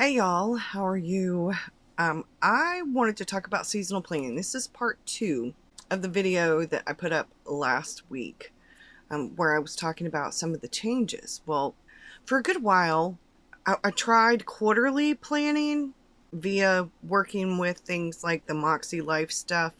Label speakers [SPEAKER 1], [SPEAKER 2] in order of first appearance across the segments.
[SPEAKER 1] Hey y'all, how are you? I wanted to talk about seasonal planning. This is part 2 of the video that I put up last week, where I was talking about some of the changes. Well, for a good while, I tried quarterly planning via working with things like the Moxie Life stuff.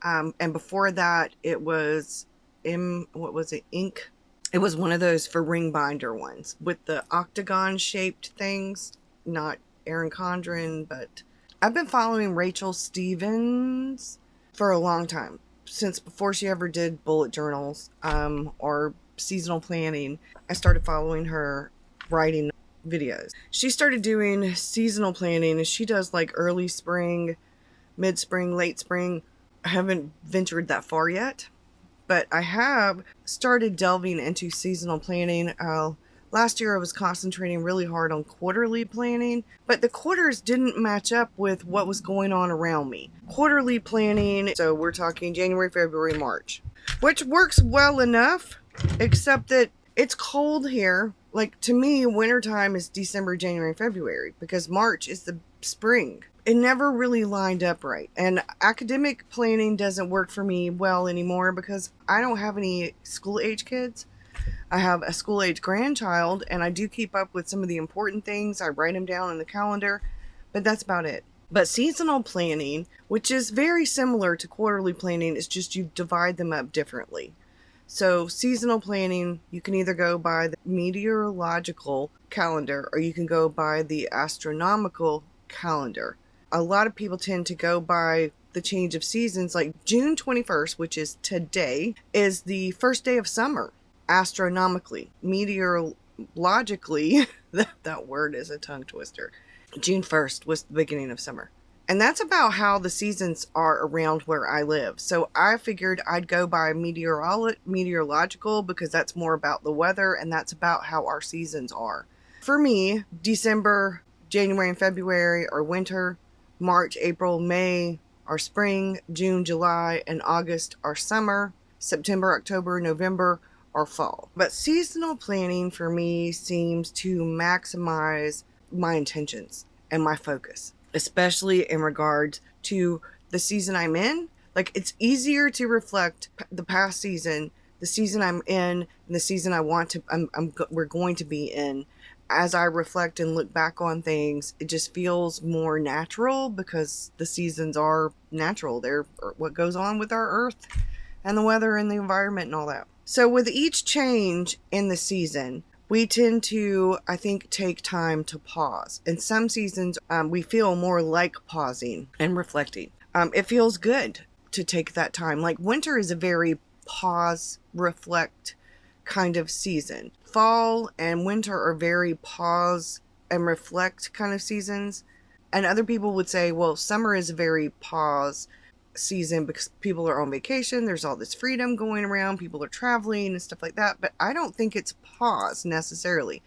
[SPEAKER 1] And before that, it was Ink? It was one of those for ring binder ones with the octagon shaped things. Not Erin Condren, but I've been following Rachel Stevens for a long time, since before she ever did bullet journals or seasonal planning. I started following her writing videos. She started doing seasonal planning, and she does like early spring, mid-spring, late spring. I haven't ventured that far yet, but I have started delving into seasonal planning. Last year I was concentrating really hard on quarterly planning, but the quarters didn't match up with what was going on around me. Quarterly planning, so we're talking January, February, March, which works well enough, except that it's cold here. Like, to me, wintertime is December, January, February, because March is the spring. It never really lined up right. And academic planning doesn't work for me well anymore because I don't have any school-age kids. I have a school-age grandchild, and I do keep up with some of the important things. I write them down in the calendar, but that's about it. But seasonal planning, which is very similar to quarterly planning, is just you divide them up differently. So seasonal planning, you can either go by the meteorological calendar or you can go by the astronomical calendar. A lot of people tend to go by the change of seasons, like June 21st, which is today, is the first day of summer. Astronomically, meteorologically, that word is a tongue twister. June 1st was the beginning of summer. And that's about how the seasons are around where I live. So I figured I'd go by meteorological because that's more about the weather and that's about how our seasons are. For me, December, January, and February are winter. March, April, May are spring. June, July, and August are summer. September, October, November or fall. But seasonal planning for me seems to maximize my intentions and my focus, especially in regards to the season I'm in. Like, it's easier to reflect the past season, the season I'm in, and the season we're going to be in. As I reflect and look back on things, it just feels more natural because the seasons are natural. They're what goes on with our earth and the weather and the environment and all that. So with each change in the season, we tend to, I think, take time to pause. In some seasons, we feel more like pausing and reflecting. It feels good to take that time. Like, winter is a very pause, reflect kind of season. Fall and winter are very pause and reflect kind of seasons. And other people would say, well, summer is a very pause season because people are on vacation, there's all this freedom going around, people are traveling and stuff like that. But I don't think it's pause necessarily.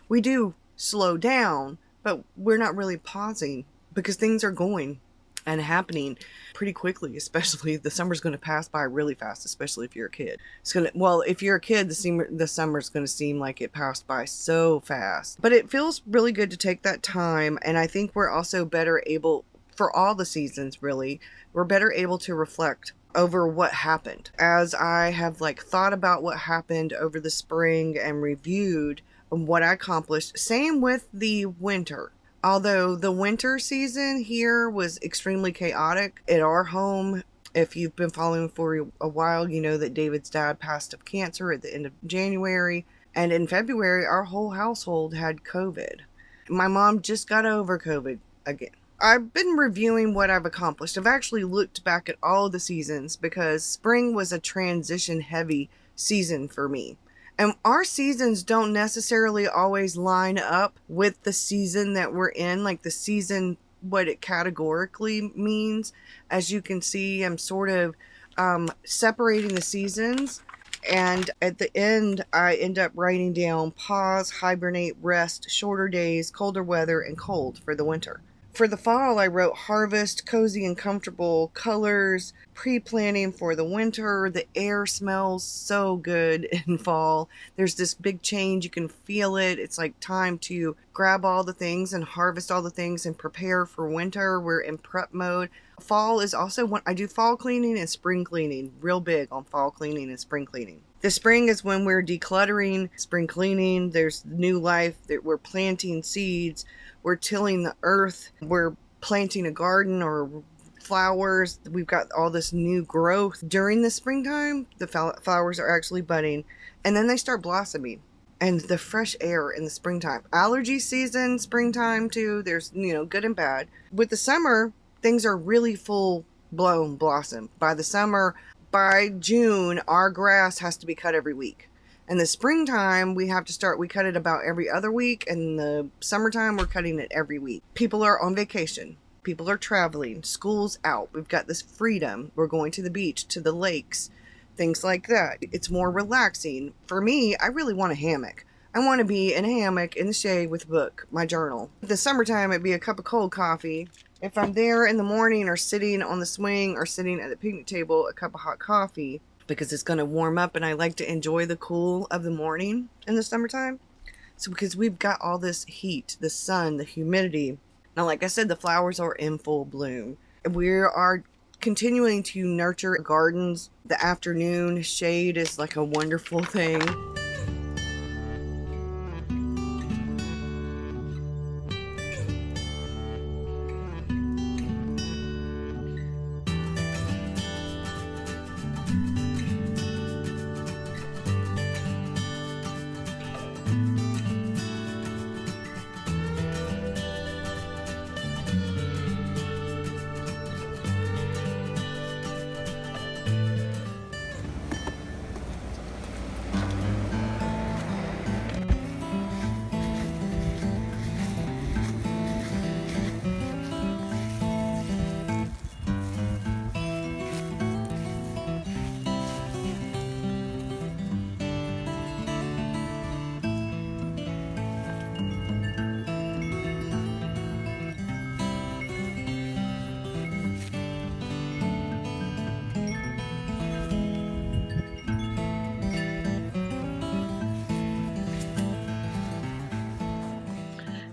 [SPEAKER 1] We do slow down, but we're not really pausing because things are going and happening pretty quickly. Especially the summer's going to pass by really fast, especially if you're a kid. If you're a kid, the summer's going to seem like it passed by so fast. But it feels really good to take that time, and I think we're also better able, for all the seasons really, we're better able to reflect over what happened. As I have thought about what happened over the spring and reviewed what I accomplished. Same with the winter. Although the winter season here was extremely chaotic at our home. If you've been following for a while, you know that David's dad passed of cancer at the end of January. And in February, our whole household had COVID. My mom just got over COVID again. I've been reviewing what I've accomplished. I've actually looked back at all of the seasons because spring was a transition heavy season for me. And our seasons don't necessarily always line up with the season that we're in, like the season, what it categorically means. As you can see, I'm sort of separating the seasons. And at the end, I end up writing down pause, hibernate, rest, shorter days, colder weather, and cold for the winter. For the fall, I wrote harvest, cozy and comfortable colors, pre-planning for the winter. The air smells so good in fall. There's this big change. You can feel it. It's like time to grab all the things and harvest all the things and prepare for winter. We're in prep mode. Fall is also when I do fall cleaning and spring cleaning. Real big on fall cleaning and spring cleaning. The spring is when we're decluttering, spring cleaning. There's new life that we're planting seeds. We're tilling the earth. We're planting a garden or flowers. We've got all this new growth. During the springtime, the flowers are actually budding, and then they start blossoming. And the fresh air in the springtime. Allergy season, springtime too. There's, good and bad. With the summer, things are really full blown blossom. By June, our grass has to be cut every week. In the springtime, we cut it about every other week. And the summertime, we're cutting it every week. People are on vacation. People are traveling. School's out. We've got this freedom. We're going to the beach, to the lakes, things like that. It's more relaxing. For me, I really want a hammock. I want to be in a hammock in the shade with a book, my journal. The summertime, it'd be a cup of cold coffee. If I'm there in the morning or sitting on the swing or sitting at the picnic table, a cup of hot coffee, because it's going to warm up, and I like to enjoy the cool of the morning in the summertime. So because we've got all this heat, the sun, the humidity. Now, like I said, the flowers are in full bloom. We are continuing to nurture gardens. The afternoon shade is like a wonderful thing.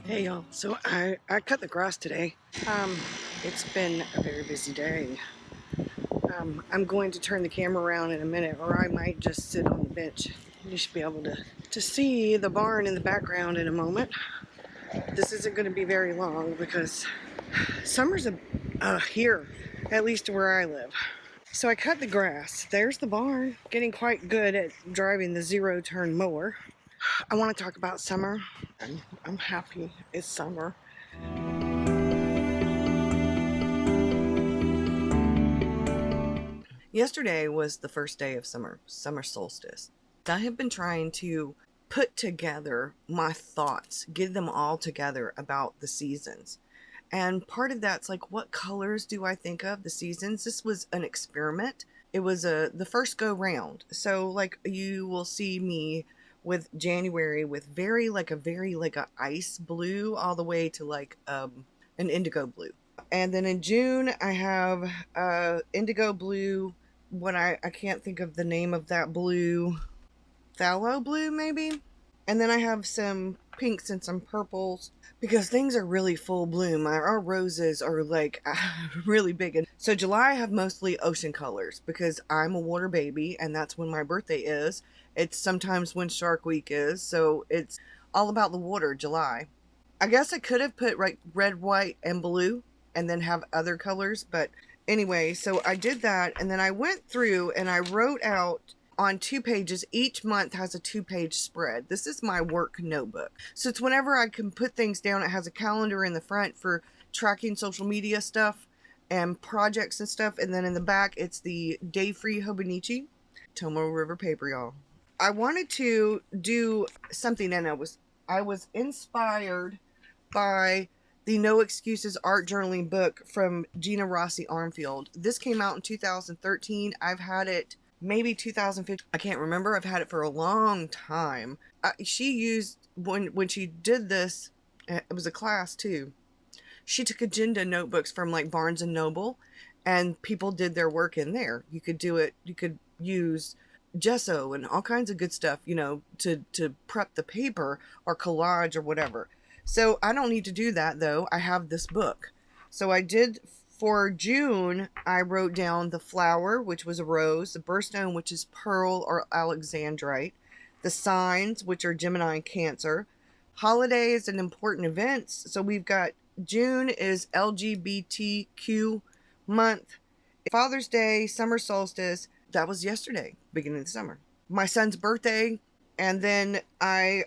[SPEAKER 1] Hey y'all, so I cut the grass today. It's been a very busy day. I'm going to turn the camera around in a minute, or I might just sit on the bench. You should be able to see the barn in the background in a moment. This isn't going to be very long because summer's here, at least where I live. So I cut the grass. There's the barn, getting quite good at driving the zero-turn mower. I want to talk about summer. I'm happy it's summer. Yesterday was the first day of summer solstice. I have been trying to put together my thoughts, get them all together about the seasons. And part of that's like, what colors do I think of the seasons? This was an experiment. It was the first go round. So like you will see me with January with very a ice blue all the way to like an indigo blue. And then in June I have indigo blue, what I can't think of the name of that blue, phthalo blue maybe. And then I have some pinks and some purples because things are really full bloom. Our roses are like really big. And so July I have mostly ocean colors because I'm a water baby and that's when my birthday is. It's sometimes when Shark Week is, so it's all about the water, July. I guess I could have put red, white, and blue and then have other colors, but anyway, so I did that, and then I went through and I wrote out on 2 pages. Each month has a 2-page spread. This is my work notebook. So it's whenever I can put things down. It has a calendar in the front for tracking social media stuff and projects and stuff, and then in the back it's the Day-Free Hobonichi Tomo River paper, y'all. I wanted to do something, and I was inspired by the No Excuses art journaling book from Gina Rossi Armfield. This came out in 2013. I've had it maybe 2015. I can't remember. I've had it for a long time. She used, when she did this, it was a class too. She took agenda notebooks from like Barnes and Noble, and people did their work in there. You could do it, you could use gesso and all kinds of good stuff, you know, to prep the paper or collage or whatever. So I don't need to do that though. I have this book. So I did for June, I wrote down the flower, which was a rose, the birthstone, which is pearl or alexandrite, the signs, which are Gemini and Cancer, holidays and important events. So we've got June is LGBTQ month, Father's Day, summer solstice. That was yesterday, beginning of the summer. My son's birthday. And then I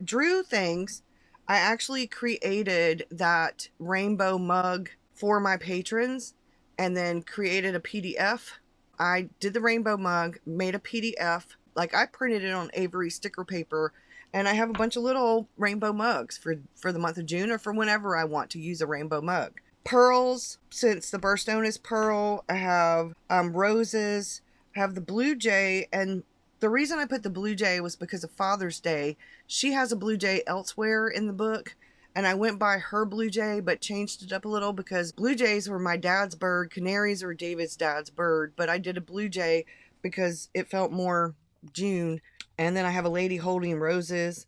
[SPEAKER 1] drew things. I actually created that rainbow mug for my patrons and then created a PDF. I did the rainbow mug, made a PDF. Like I printed it on Avery sticker paper, and I have a bunch of little rainbow mugs for the month of June or for whenever I want to use a rainbow mug. Pearls, since the birthstone is pearl. I have roses. I have the blue jay, and the reason I put the blue jay was because of Father's Day. She has a blue jay elsewhere in the book, and I went by her blue jay but changed it up a little because blue jays were my dad's bird, canaries were David's dad's bird, but I did a blue jay because it felt more June. And then I have a lady holding roses,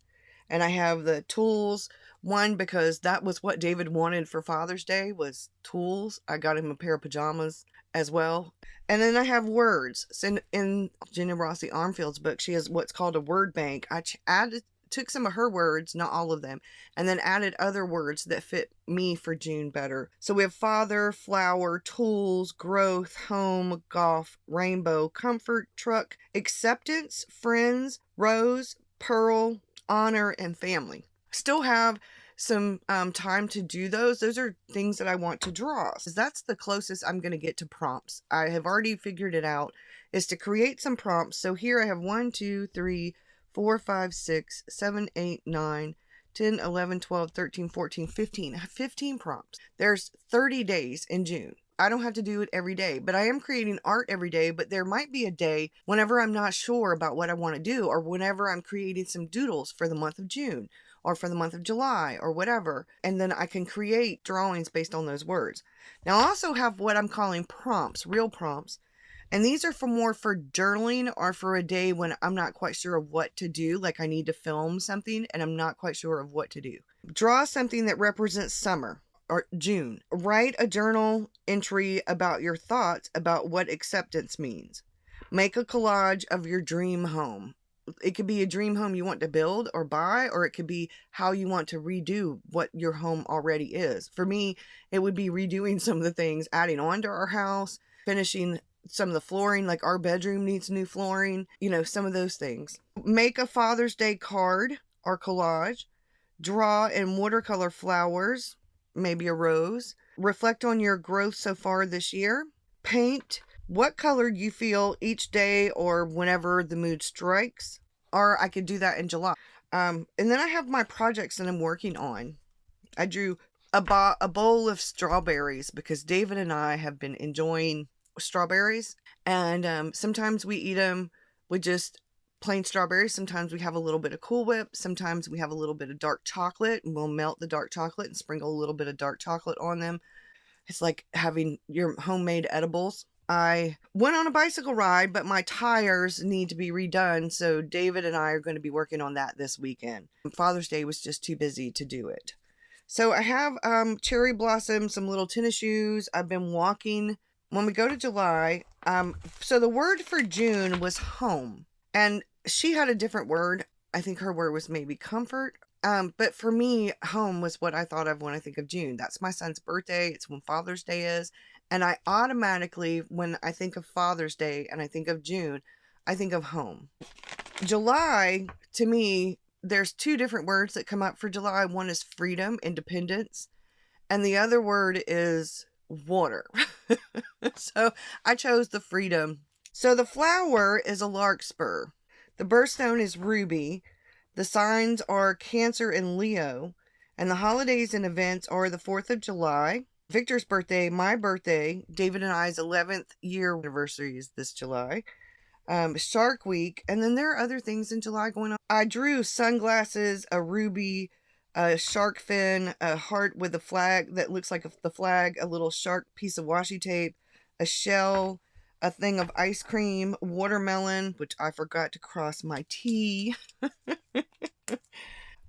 [SPEAKER 1] and I have the tools. One, because that was what David wanted for Father's Day, was tools. I got him a pair of pajamas as well. And then I have words. So in Jenna Rossi Armfield's book, she has what's called a word bank. I took some of her words, not all of them, and then added other words that fit me for June better. So we have father, flower, tools, growth, home, golf, rainbow, comfort, truck, acceptance, friends, rose, pearl, honor, and family. Still have some time to do those. Those are things that I want to draw. So that's the closest I'm going to get to prompts. I have already figured it out, is to create some prompts. So here I have 1, 2, 3, 4, 5, 6, 7, 8, 9, 10, 11, 12, 13, 14, 15. I have 15 prompts. There's 30 days in June. I don't have to do it every day, but I am creating art every day. But there might be a day whenever I'm not sure about what I want to do, or whenever I'm creating some doodles for the month of June or for the month of July or whatever. And then I can create drawings based on those words. Now I also have what I'm calling prompts, real prompts. And these are more for journaling or for a day when I'm not quite sure of what to do. Like I need to film something and I'm not quite sure of what to do. Draw something that represents summer or June. Write a journal entry about your thoughts about what acceptance means. Make a collage of your dream home. It could be a dream home you want to build or buy, or it could be how you want to redo what your home already is. For me, it would be redoing some of the things, adding on to our house, finishing some of the flooring, like our bedroom needs new flooring, you know, some of those things. Make a Father's Day card or collage. Draw in watercolor flowers, maybe a rose. Reflect on your growth so far this year. Paint what color you feel each day or whenever the mood strikes. Or I could do that in July. And then I have my projects that I'm working on. I drew a bowl of strawberries because David and I have been enjoying strawberries. And sometimes we eat them with just plain strawberries. Sometimes we have a little bit of Cool Whip. Sometimes we have a little bit of dark chocolate, and we'll melt the dark chocolate and sprinkle a little bit of dark chocolate on them. It's like having your homemade edibles. I went on a bicycle ride, but my tires need to be redone, so David and I are going to be working on that this weekend. Father's Day was just too busy to do it. So I have cherry blossom, some little tennis shoes. I've been walking. When we go to July, so the word for June was home, and she had a different word. I think her word was maybe comfort. But for me, home was what I thought of when I think of June. That's my son's birthday. It's when Father's Day is. And I automatically, when I think of Father's Day and I think of June, I think of home. July, to me, there's two different words that come up for July. One is freedom, independence, and the other word is water. So I chose the freedom. So the flower is a larkspur. The birthstone is ruby. The signs are Cancer and Leo. And the holidays and events are the 4th of July. Victor's birthday, my birthday, David and I's 11th year anniversary is this July. Shark Week, and then there are other things in July going on. I drew sunglasses, a ruby, a shark fin, a heart with a flag that looks like the flag, a little shark piece of washi tape, a shell, a thing of ice cream, watermelon, which I forgot to cross my T.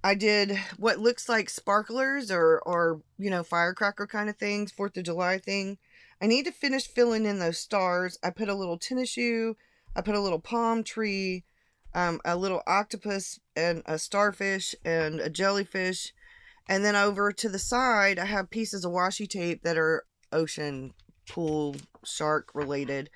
[SPEAKER 1] I did what looks like sparklers or you know, firecracker kind of things, 4th of July thing. I need to finish filling in those stars. I put a little tennis shoe, I put a little palm tree, a little octopus and a starfish and a jellyfish. And then over to the side, I have pieces of washi tape that are ocean, pool, shark related.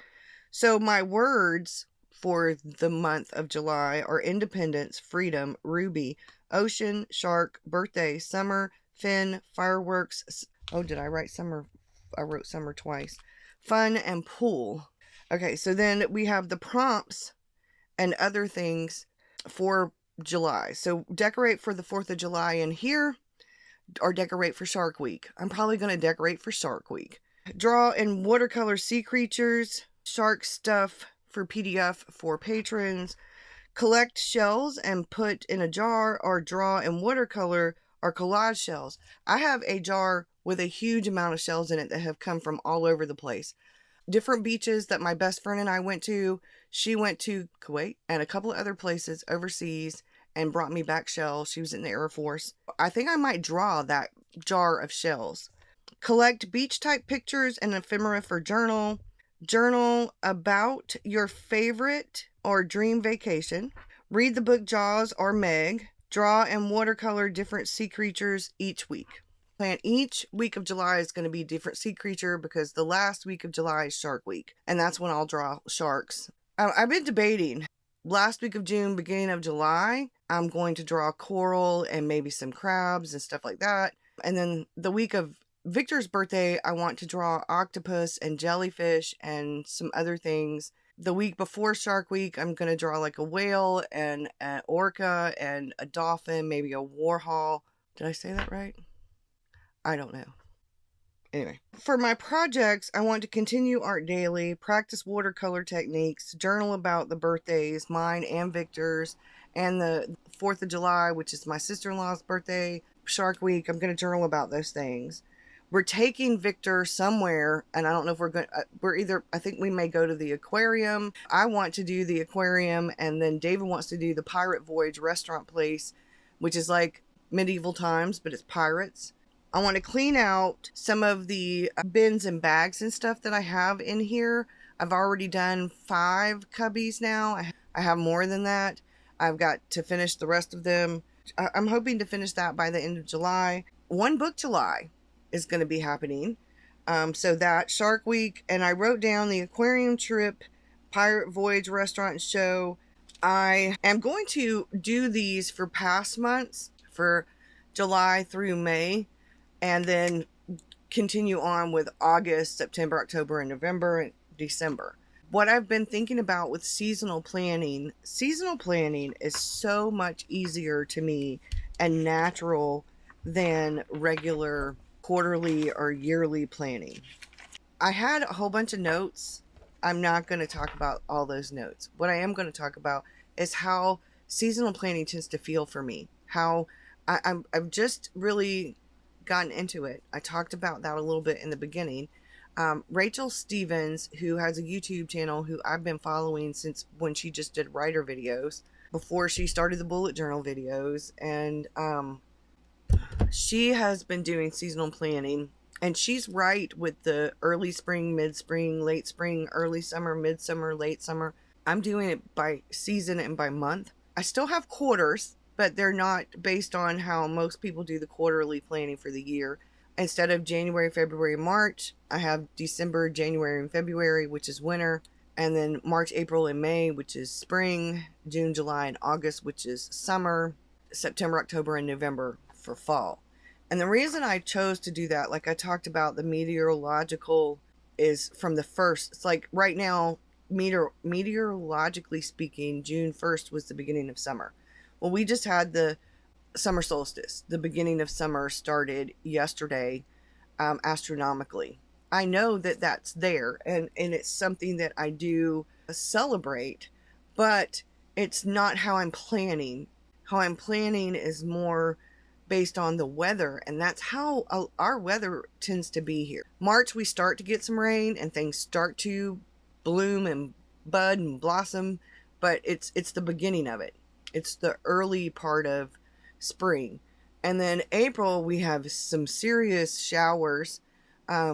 [SPEAKER 1] So my words for the month of July are independence, freedom, ruby, ocean, shark, birthday, summer, fin, fireworks. Oh, did I write summer? I wrote summer twice. Fun and pool. Okay, so then we have the prompts and other things for July. So decorate for the 4th of July in here, or decorate for Shark Week. I'm probably going to decorate for Shark Week. Draw in watercolor sea creatures, shark stuff for PDF for patrons, collect shells and put in a jar, or draw in watercolor or collage shells. I have a jar with a huge amount of shells in it that have come from all over the place. Different beaches that my best friend and I went to. She went to Kuwait and a couple of other places overseas and brought me back shells. She was in the Air Force. I think I might draw that jar of shells. Collect beach type pictures and ephemera for journal. Journal about your favorite or dream vacation. Read the book Jaws or Meg. Draw and watercolor different sea creatures each week. Plan each week of July is going to be a different sea creature because the last week of July is Shark Week. And that's when I'll draw sharks. I've been debating. Last week of June, beginning of July, I'm going to draw coral and maybe some crabs and stuff like that. And then the week of Victor's birthday, I want to draw octopus and jellyfish and some other things. The week before Shark Week, I'm going to draw like a whale and an orca and a dolphin, maybe a warhol. Did I say that right? I don't know. Anyway, for my projects, I want to continue art daily, practice watercolor techniques, journal about the birthdays, mine and Victor's, and the 4th of July, which is my sister-in-law's birthday, Shark Week. I'm going to journal about those things. We're taking Victor somewhere, and I don't know if we're either, I think we may go to the aquarium. I want to do the aquarium, and then David wants to do the Pirate Voyage restaurant place, which is like medieval times, but it's pirates. I want to clean out some of the bins and bags and stuff that I have in here. I've already done 5 cubbies now. I have more than that. I've got to finish the rest of them. I'm hoping to finish that by the end of July. One Book July is going to be happening. So that, Shark Week, and I wrote down the aquarium trip, Pirate Voyage restaurant and show. I am going to do these for past months, for July through May, and then continue on with August, September, October, and November, and December. What I've been thinking about with seasonal planning is so much easier to me and natural than regular quarterly or yearly planning. I had a whole bunch of notes. I'm not going to talk about all those notes. What I am going to talk about is how seasonal planning tends to feel for me. How I've just really gotten into it. I talked about that a little bit in the beginning. Rachel Stevens, who has a YouTube channel, who I've been following since when she just did writer videos, before she started the bullet journal videos, and she has been doing seasonal planning, and she's right with the early spring, mid-spring, late spring, early summer, midsummer, late summer. I'm doing it by season and by month. I still have quarters, but they're not based on how most people do the quarterly planning for the year. Instead of January, February, March, I have December, January, and February, which is winter, and then March, April, and May, which is spring, June, July, and August, which is summer, September, October, and November for fall. And the reason I chose to do that, like I talked about, the meteorological is from the first. It's like right now, meteorologically speaking, June 1st was the beginning of summer. Well, we just had the summer solstice. The beginning of summer started yesterday, astronomically. I know that that's there, and it's something that I do celebrate, but it's not how I'm planning. How I'm planning is more based on the weather, and that's how our weather tends to be here. March, we start to get some rain and things start to bloom and bud and blossom, but it's the beginning of it. It's the early part of spring. And then April, we have some serious showers.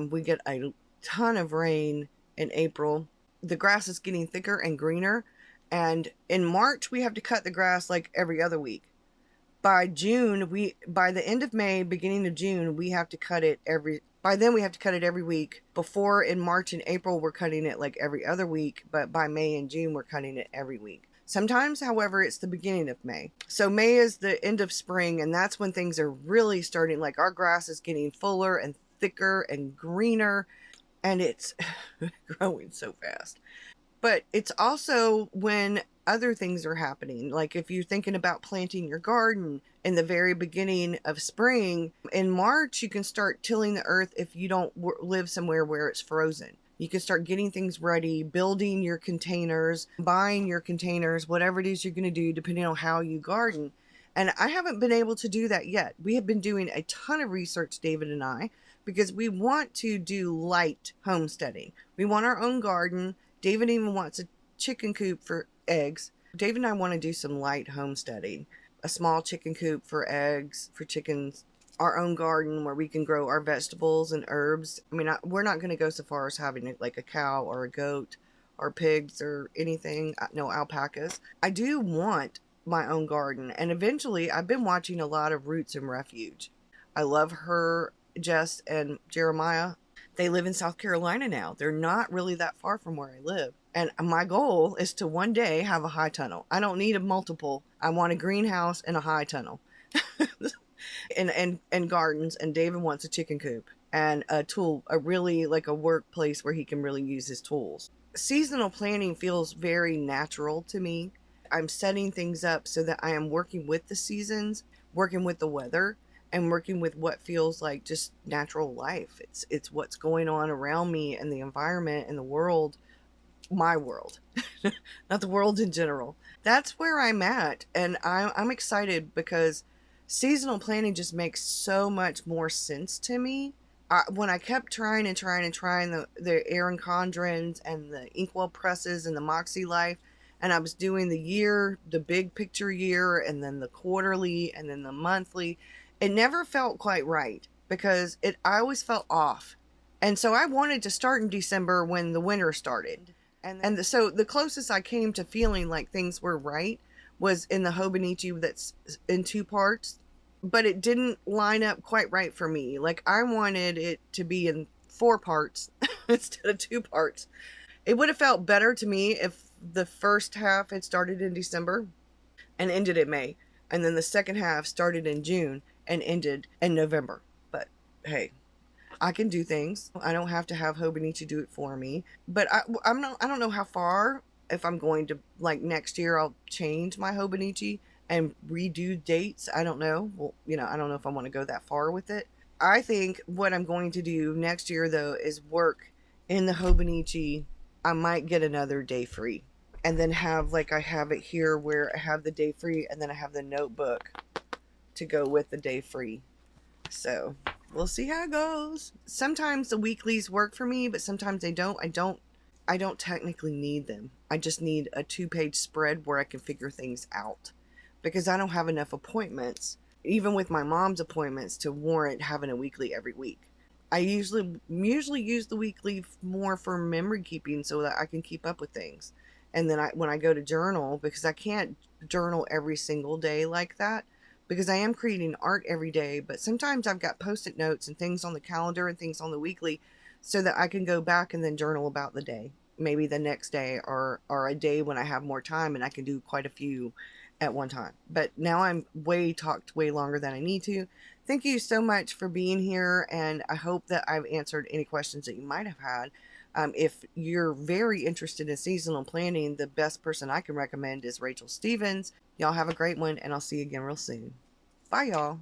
[SPEAKER 1] We get a ton of rain in April. The grass is getting thicker and greener, and in March we have to cut the grass like every other week. By the end of May, beginning of June, we have to cut it by then we have to cut it every week. Before, in March and April, we're cutting it like every other week, but by May and June, we're cutting it every week. Sometimes, however, it's the beginning of May. So May is the end of spring, and that's when things are really starting, like our grass is getting fuller and thicker and greener, and it's growing so fast. But it's also when other things are happening. Like if you're thinking about planting your garden in the very beginning of spring, in March, you can start tilling the earth if you don't live somewhere where it's frozen. You can start getting things ready, building your containers, buying your containers, whatever it is you're going to do, depending on how you garden. And I haven't been able to do that yet. We have been doing a ton of research, David and I, because we want to do light homesteading. We want our own garden. David even wants a chicken coop for eggs. David and I want to do some light homesteading. A small chicken coop for eggs, for chickens. Our own garden where we can grow our vegetables and herbs. I mean, we're not going to go so far as having like a cow or a goat or pigs or anything. No alpacas. I do want my own garden. And eventually, I've been watching a lot of Roots and Refuge. I love her, Jess and Jeremiah. They live in South Carolina now. They're not really that far from where I live. And my goal is to one day have a high tunnel. I don't need a multiple. I want a greenhouse and a high tunnel. and gardens. And David wants a chicken coop and a tool, really like a workplace where he can really use his tools. Seasonal planning feels very natural to me. I'm setting things up so that I am working with the seasons, working with the weather, and working with what feels like just natural life. It's what's going on around me and the environment and the world, my world, not the world in general. That's where I'm at, and I'm excited because seasonal planning just makes so much more sense to me. When I kept trying the Erin Condrens and the Inkwell presses and the Moxie Life, and I was doing the big picture year, and then the quarterly, and then the monthly, it never felt quite right because I always felt off. And so I wanted to start in December when the winter started. So the closest I came to feeling like things were right was in the Hobonichi that's in 2 parts, but it didn't line up quite right for me. Like I wanted it to be in 4 parts instead of 2 parts. It would have felt better to me if the first half had started in December and ended in May, and then the second half started in June and ended in November. But hey, I can do things. I don't have to have Hobonichi do it for me. But I don't know how far, if I'm going to, like next year, I'll change my Hobonichi and redo dates. I don't know. Well, I don't know if I want to go that far with it. I think what I'm going to do next year, though, is work in the Hobonichi. I might get another day free. And then have, like I have it here, where I have the day free, and then I have the notebook to go with the day free. So we'll see how it goes. Sometimes the weeklies work for me, but sometimes they don't. I don't technically need them. I just need a 2-page spread where I can figure things out, because I don't have enough appointments, even with my mom's appointments, to warrant having a weekly every week. I usually use the weekly more for memory keeping so that I can keep up with things. And then when I go to journal, because I can't journal every single day like that, because I am creating art every day, but sometimes I've got post-it notes and things on the calendar and things on the weekly so that I can go back and then journal about the day, maybe the next day or a day when I have more time and I can do quite a few at one time. But now I'm talked way longer than I need to. Thank you so much for being here, and I hope that I've answered any questions that you might have had. If you're very interested in seasonal planning, the best person I can recommend is Rachel Stevens. Y'all have a great one, and I'll see you again real soon. Bye, y'all.